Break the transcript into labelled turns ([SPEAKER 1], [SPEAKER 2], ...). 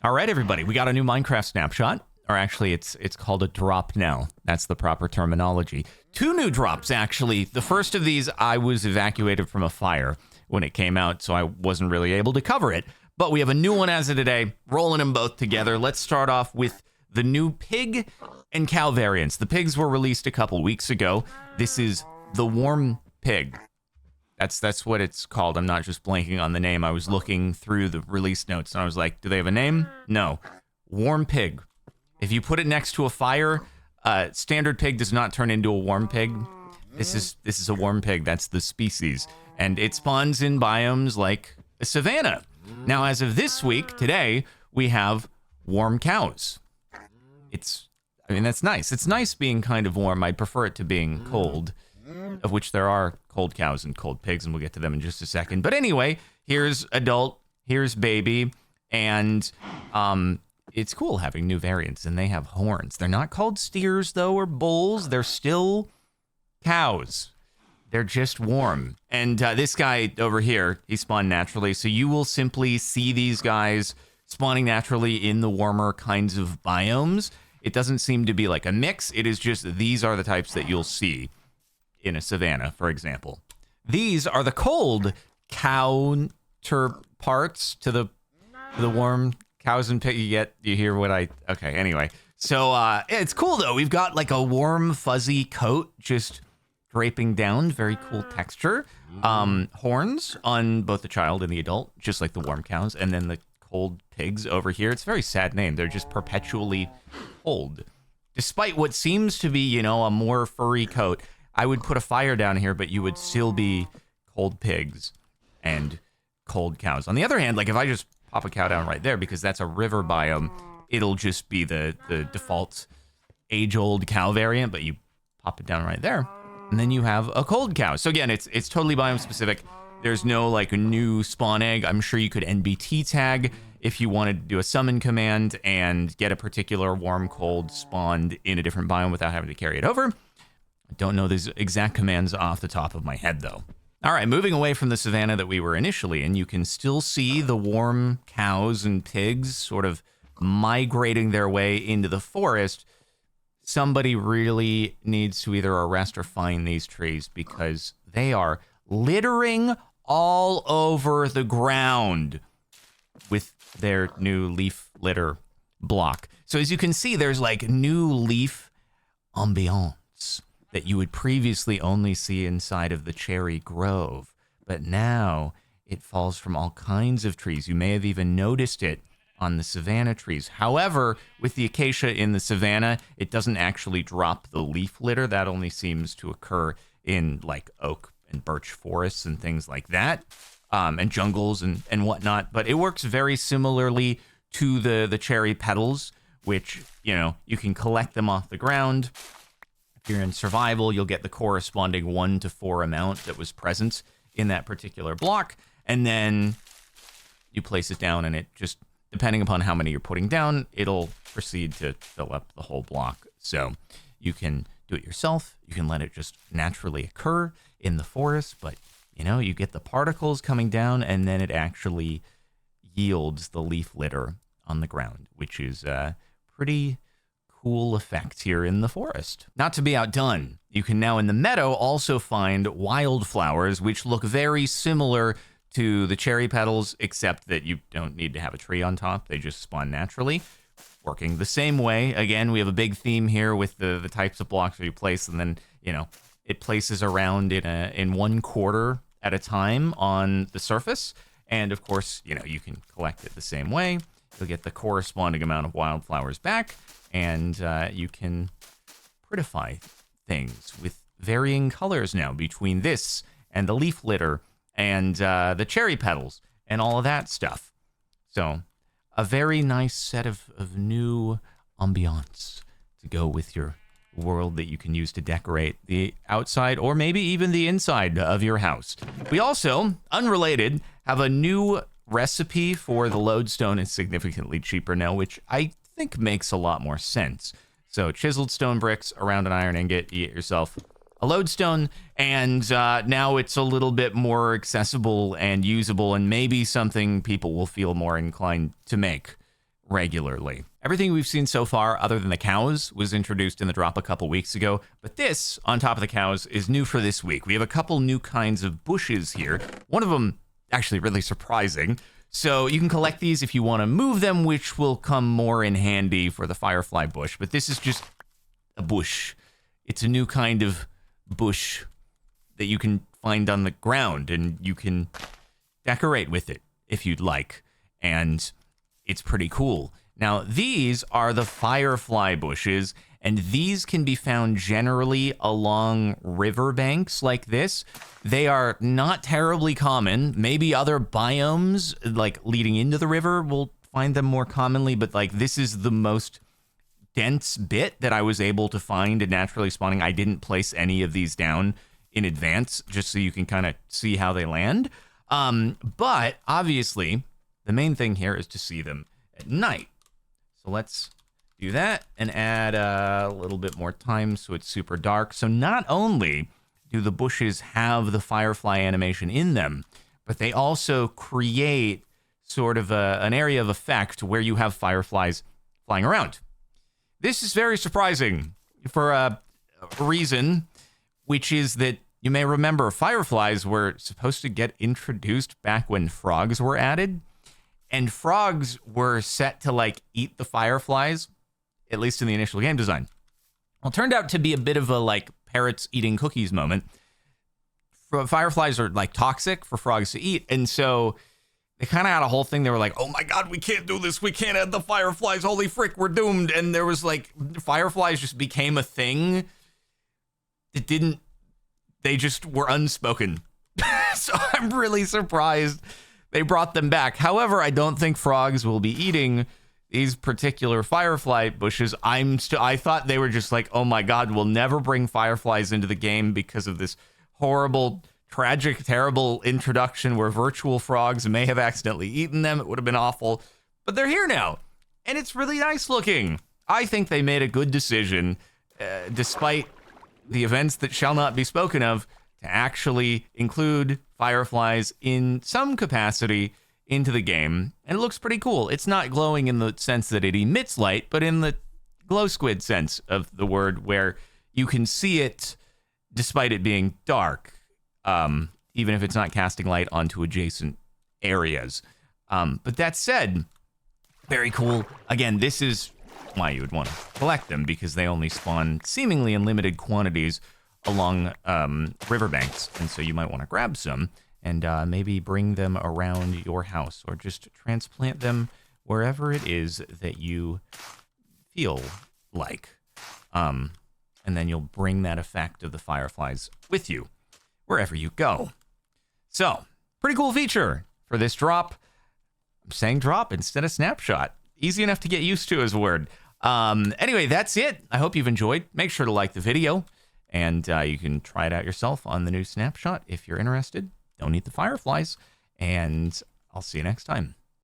[SPEAKER 1] All right, everybody, we got a new Minecraft snapshot, or actually it's called a drop now. That's the proper terminology. 2 new drops, actually. The first of these, I was evacuated from a fire when it came out, so I wasn't really able to cover it. But we have a new one as of today, rolling them both together. Let's start off with the new pig and cow variants. The pigs were released a couple weeks ago. This is the warm pig. That's what it's called. I'm not just blanking on the name. I was looking through the release notes and I was like, do they have a name? No. Warm pig. If you put it next to a fire, standard pig does not turn into a warm pig. This is a warm pig. That's the species. And it spawns in biomes like a savanna. Now, as of this week, today, we have warm cows. That's nice. It's nice being kind of warm. I prefer it to being cold, of which there are cold cows and cold pigs, and we'll get to them in just a second. But anyway, here's adult, here's baby, and it's cool having new variants, and they have horns. They're not called steers, though, or bulls. They're still cows. They're just warm. And this guy over here, he spawned naturally, so you will simply see these guys spawning naturally in the warmer kinds of biomes. It doesn't seem to be like a mix. It is just these are the types that you'll see in a savanna, for example. These are the cold counterparts to the warm cows and pig. You hear what okay, anyway. So it's cool though. We've got like a warm fuzzy coat just draping down, very cool texture. Horns on both the child and the adult, just like the warm cows, and then the cold pigs over here. It's a very sad name. They're just perpetually cold. Despite what seems to be, a more furry coat, I would put a fire down here, but you would still be cold pigs and cold cows. On the other hand, like if I just pop a cow down right there, because that's a river biome, it'll just be the default age-old cow variant, but you pop it down right there, and then you have a cold cow. So again, it's totally biome specific. There's no like new spawn egg. I'm sure you could NBT tag if you wanted to do a summon command and get a particular warm cold spawned in a different biome without having to carry it over. I don't know these exact commands off the top of my head, though. All right, moving away from the savanna that we were initially in, you can still see the warm cows and pigs sort of migrating their way into the forest. Somebody really needs to either arrest or find these trees because they are littering all over the ground with their new leaf litter block. So as you can see, there's like new leaf ambiance that you would previously only see inside of the cherry grove. But now it falls from all kinds of trees. You may have even noticed it on the savanna trees. However, with the acacia in the savanna, it doesn't actually drop the leaf litter. That only seems to occur in like oak and birch forests and things like that, and jungles and whatnot. But it works very similarly to the cherry petals, which, you can collect them off the ground. If you're in survival, you'll get the corresponding 1 to 4 amount that was present in that particular block, and then you place it down, and it just, depending upon how many you're putting down, it'll proceed to fill up the whole block. So you can do it yourself. You can let it just naturally occur in the forest, but you get the particles coming down, and then it actually yields the leaf litter on the ground, which is pretty cool effect here in the forest. Not to be outdone, you can now in the meadow also find wildflowers, which look very similar to the cherry petals, except that you don't need to have a tree on top. They just spawn naturally, working the same way. Again, we have a big theme here with the types of blocks that you place, and then, it places around in 1 quarter at a time on the surface. And of course, you can collect it the same way. You'll get the corresponding amount of wildflowers back, and you can prettify things with varying colors now between this and the leaf litter and the cherry petals and all of that stuff. So a very nice set of new ambiance to go with your world that you can use to decorate the outside or maybe even the inside of your house. We also, unrelated, have a new recipe for the lodestone. It's significantly cheaper now, which I think makes a lot more sense. So chiseled stone bricks around an iron ingot, you get yourself a lodestone, and now it's a little bit more accessible and usable, and maybe something people will feel more inclined to make regularly. Everything we've seen so far, other than the cows, was introduced in the drop a couple weeks ago, but this, on top of the cows, is new for this week. We have a couple new kinds of bushes here. One of them, actually really surprising. So you can collect these if you want to move them, which will come more in handy for the Firefly bush, but this is just a bush. It's a new kind of bush that you can find on the ground, and you can decorate with it if you'd like, and it's pretty cool. Now, these are the Firefly bushes, and these can be found generally along riverbanks like this. They are not terribly common. Maybe other biomes, like leading into the river, will find them more commonly, but like this is the most dense bit that I was able to find in naturally spawning. I didn't place any of these down in advance, just so you can kind of see how they land. But obviously, the main thing here is to see them at night. So let's do that and add a little bit more time so it's super dark. So not only do the bushes have the Firefly animation in them, but they also create sort of an area of effect where you have fireflies flying around. This is very surprising for a reason, which is that you may remember fireflies were supposed to get introduced back when frogs were added, and frogs were set to like eat the fireflies, at least in the initial game design. Well, it turned out to be a bit of a like parrots eating cookies moment. Fireflies are like toxic for frogs to eat, and so they kind of had a whole thing. They were like, oh my God, we can't do this. We can't add the fireflies. Holy frick, we're doomed. And there was like, fireflies just became a thing that didn't, they just were unspoken. So I'm really surprised they brought them back. However, I don't think frogs will be eating these particular firefly bushes. I thought they were just like, oh my God, we'll never bring fireflies into the game because of this horrible, tragic, terrible introduction where virtual frogs may have accidentally eaten them. It would have been awful, but they're here now, and it's really nice looking. I think they made a good decision, despite the events that shall not be spoken of, to actually include fireflies in some capacity into the game, and it looks pretty cool. It's not glowing in the sense that it emits light, but in the glow squid sense of the word, where you can see it despite it being dark. Even if it's not casting light onto adjacent areas. But that said, very cool. Again, this is why you would want to collect them, because they only spawn seemingly in limited quantities along riverbanks. And so you might want to grab some and maybe bring them around your house, or just transplant them wherever it is that you feel like. And then you'll bring that effect of the fireflies with you wherever you go. So, pretty cool feature for this drop. I'm saying drop instead of snapshot. Easy enough to get used to as a word. Anyway, that's it. I hope you've enjoyed. Make sure to like the video, and you can try it out yourself on the new snapshot if you're interested. Don't eat the fireflies, and I'll see you next time.